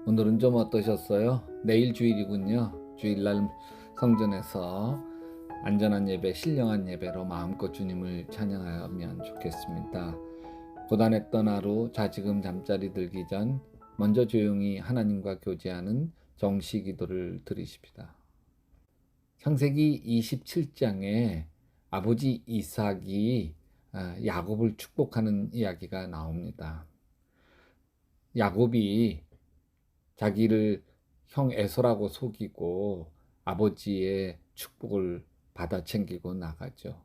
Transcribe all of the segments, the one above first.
오늘은 좀 어떠셨어요? 내일 주일이군요. 주일날 성전에서 안전한 예배, 신령한 예배로 마음껏 주님을 찬양하면 좋겠습니다. 고단했던 하루 좌지금 잠자리 들기 전 먼저 조용히 하나님과 교제하는 정시 기도를 드리십시다. 창세기 27장에 아버지 이삭이 야곱을 축복하는 이야기가 나옵니다. 야곱이 자기를 형 에서라고 속이고 아버지의 축복을 받아 챙기고 나가죠.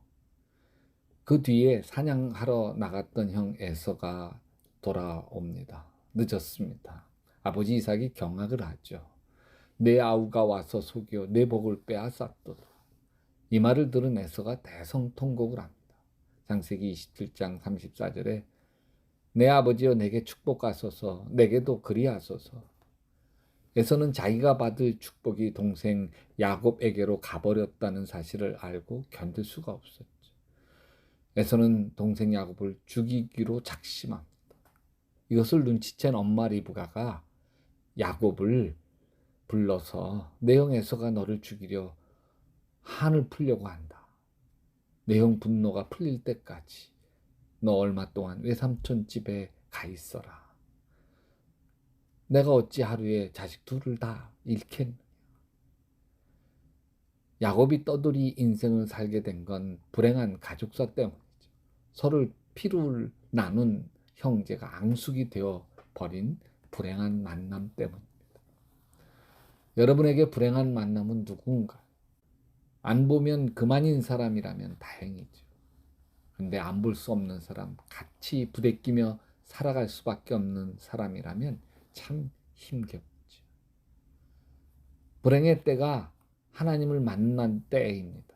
그 뒤에 사냥하러 나갔던 형 에서가 돌아옵니다. 늦었습니다. 아버지 이삭이 경악을 하죠. 내 아우가 와서 속여 내 복을 빼앗았도다. 이 말을 들은 에서가 대성통곡을 합니다. 창세기 27장 34절에 내 아버지여 내게 축복하소서 내게도 그리하소서. 에서는 자기가 받을 축복이 동생 야곱에게로 가버렸다는 사실을 알고 견딜 수가 없었죠. 에서는 동생 야곱을 죽이기로 작심합니다. 이것을 눈치챈 엄마 리브가가 야곱을 불러서 내 형 에서가 너를 죽이려 한을 풀려고 한다. 내 형 분노가 풀릴 때까지 너 얼마 동안 외삼촌 집에 가 있어라. 내가 어찌 하루에 자식 둘을 다 잃겠느냐. 야곱이 떠돌이 인생을 살게 된 건 불행한 가족사 때문이죠. 서로를 피를 나눈 형제가 앙숙이 되어 버린 불행한 만남 때문입니다. 여러분에게 불행한 만남은 누군가? 안 보면 그만인 사람이라면 다행이죠. 근데 안 볼 수 없는 사람, 같이 부대끼며 살아갈 수밖에 없는 사람이라면 참 힘겹죠. 불행의 때가 하나님을 만난 때입니다.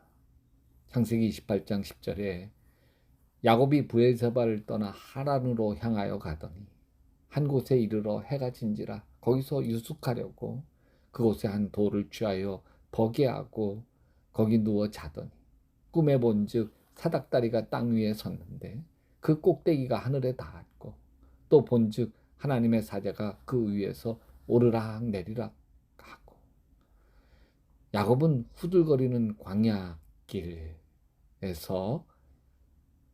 창세기 28장 10절에 야곱이 브에세바를 떠나 하란으로 향하여 가더니 한 곳에 이르러 해가 진지라 거기서 유숙하려고 그곳에 한 돌을 취하여 버게하고 거기 누워 자더니 꿈에 본즉 사닥다리가 땅 위에 섰는데 그 꼭대기가 하늘에 닿았고 또 본즉 하나님의 사자가 그 위에서 오르락 내리락 하고. 야곱은 후들거리는 광야 길에서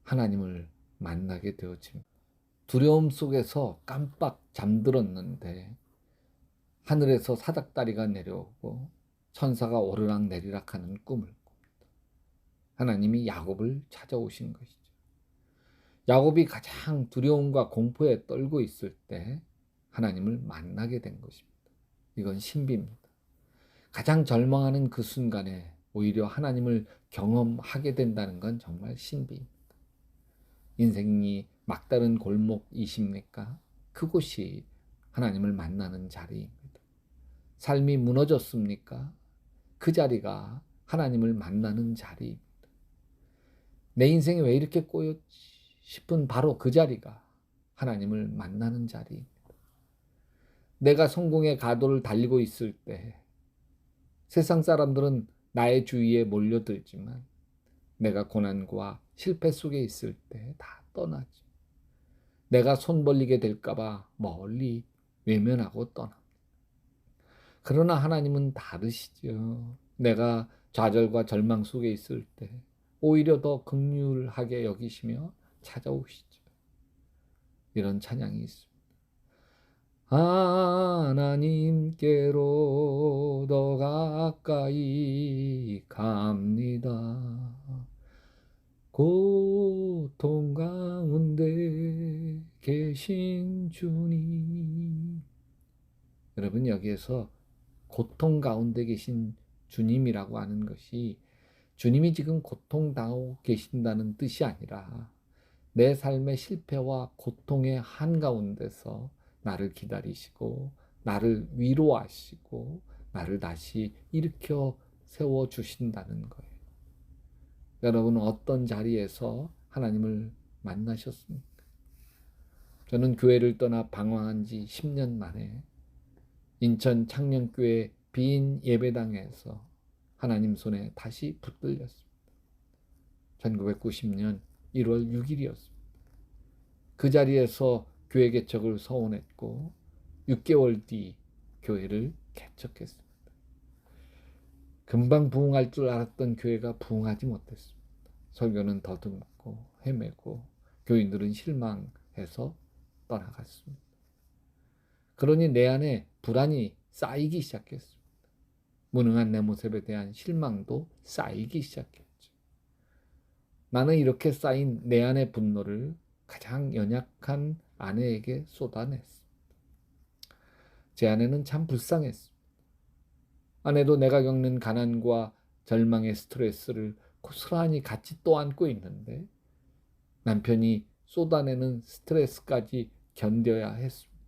하나님을 만나게 되어집니다. 두려움 속에서 깜빡 잠들었는데 하늘에서 사닥다리가 내려오고 천사가 오르락 내리락 하는 꿈을 꿉니다. 하나님이 야곱을 찾아오신 것이죠. 야곱이 가장 두려움과 공포에 떨고 있을 때 하나님을 만나게 된 것입니다. 이건 신비입니다. 가장 절망하는 그 순간에 오히려 하나님을 경험하게 된다는 건 정말 신비입니다. 인생이 막다른 골목이십니까? 그곳이 하나님을 만나는 자리입니다. 삶이 무너졌습니까? 그 자리가 하나님을 만나는 자리입니다. 내 인생이 왜 이렇게 꼬였지 싶은 바로 그 자리가 하나님을 만나는 자리입니다. 내가 성공의 가도를 달리고 있을 때 세상 사람들은 나의 주위에 몰려들지만 내가 고난과 실패 속에 있을 때 다 떠나지. 내가 손 벌리게 될까봐 멀리 외면하고 떠납니다. 그러나 하나님은 다르시죠. 내가 좌절과 절망 속에 있을 때 오히려 더 긍휼하게 여기시며 찾아오시죠. 이런 찬양이 있습니다. 하나님께로 더 가까이 갑니다. 고통 가운데 계신 주님. 여러분 여기에서 고통 가운데 계신 주님이라고 하는 것이 주님이 지금 고통 당하고 계신다는 뜻이 아니라 내 삶의 실패와 고통의 한가운데서 나를 기다리시고 나를 위로하시고 나를 다시 일으켜 세워주신다는 거예요. 여러분은 어떤 자리에서 하나님을 만나셨습니까? 저는 교회를 떠나 방황한 지 10년 만에 인천 창녕교회 빈 예배당에서 하나님 손에 다시 붙들렸습니다. 1990년 1월 6일이었습니다. 그 자리에서 교회 개척을 서원했고 6개월 뒤 교회를 개척했습니다. 금방 부흥할 줄 알았던 교회가 부흥하지 못했습니다. 설교는 더듬고 헤매고 교인들은 실망해서 떠나갔습니다. 그러니 내 안에 불안이 쌓이기 시작했습니다. 무능한 내 모습에 대한 실망도 쌓이기 시작했죠. 나는 이렇게 쌓인 내 안의 분노를 가장 연약한 아내에게 쏟아냈습니다. 제 아내는 참 불쌍했습니다. 아내도 내가 겪는 가난과 절망의 스트레스를 고스란히 같이 또 안고 있는데 남편이 쏟아내는 스트레스까지 견뎌야 했습니다.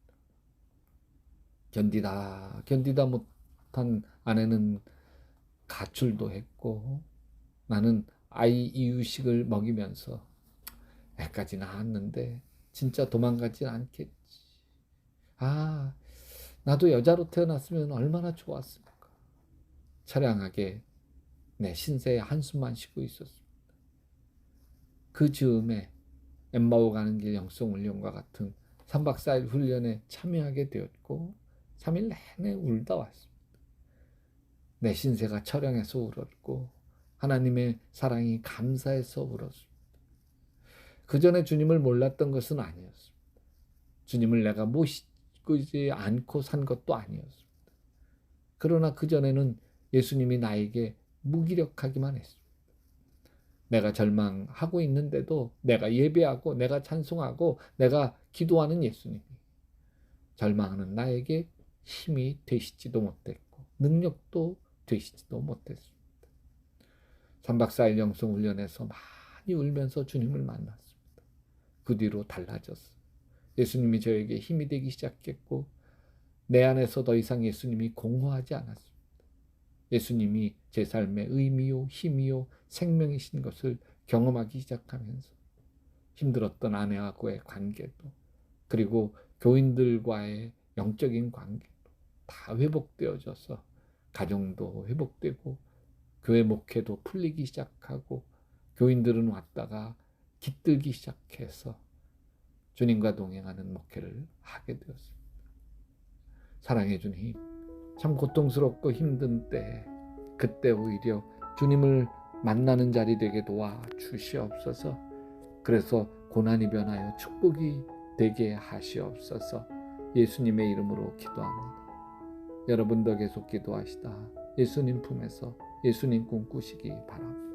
견디다 못한 아내는 가출도 했고 나는 아이 이유식을 먹이면서 애까지 낳았는데 진짜 도망가진 않겠지. 나도 여자로 태어났으면 얼마나 좋았을까. 처량하게 내 신세에 한숨만 쉬고 있었습니다. 그 즈음에 엠마오 가는 길 영성훈련과 같은 3박 4일 훈련에 참여하게 되었고 3일 내내 울다 왔습니다. 내 신세가 처량해서 울었고 하나님의 사랑이 감사해서 울었습니다. 그 전에 주님을 몰랐던 것은 아니었습니다. 주님을 내가 모시지 않고 산 것도 아니었습니다. 그러나 그 전에는 예수님이 나에게 무기력하기만 했습니다. 내가 절망하고 있는데도 내가 예배하고 내가 찬송하고 내가 기도하는 예수님이 절망하는 나에게 힘이 되시지도 못했고 능력도 되시지도 못했습니다. 3박 4일 영성훈련에서 많이 울면서 주님을 만났습니다. 그 뒤로 달라졌어요. 예수님이 저에게 힘이 되기 시작했고 내 안에서 더 이상 예수님이 공허하지 않았습니다. 예수님이 제 삶의 의미요 힘이요 생명이신 것을 경험하기 시작하면서 힘들었던 아내하고의 관계도 그리고 교인들과의 영적인 관계도 다 회복되어져서 가정도 회복되고 교회 목회도 풀리기 시작하고 교인들은 왔다가 깃들기 시작해서 주님과 동행하는 목회를 하게 되었습니다. 사랑해 주님, 참 고통스럽고 힘든 때 그때 오히려 주님을 만나는 자리 되게 도와 주시옵소서. 그래서 고난이 변하여 축복이 되게 하시옵소서. 예수님의 이름으로 기도합니다. 여러분도 계속 기도하시다 예수님 품에서 예수님 꿈꾸시기 바랍니다.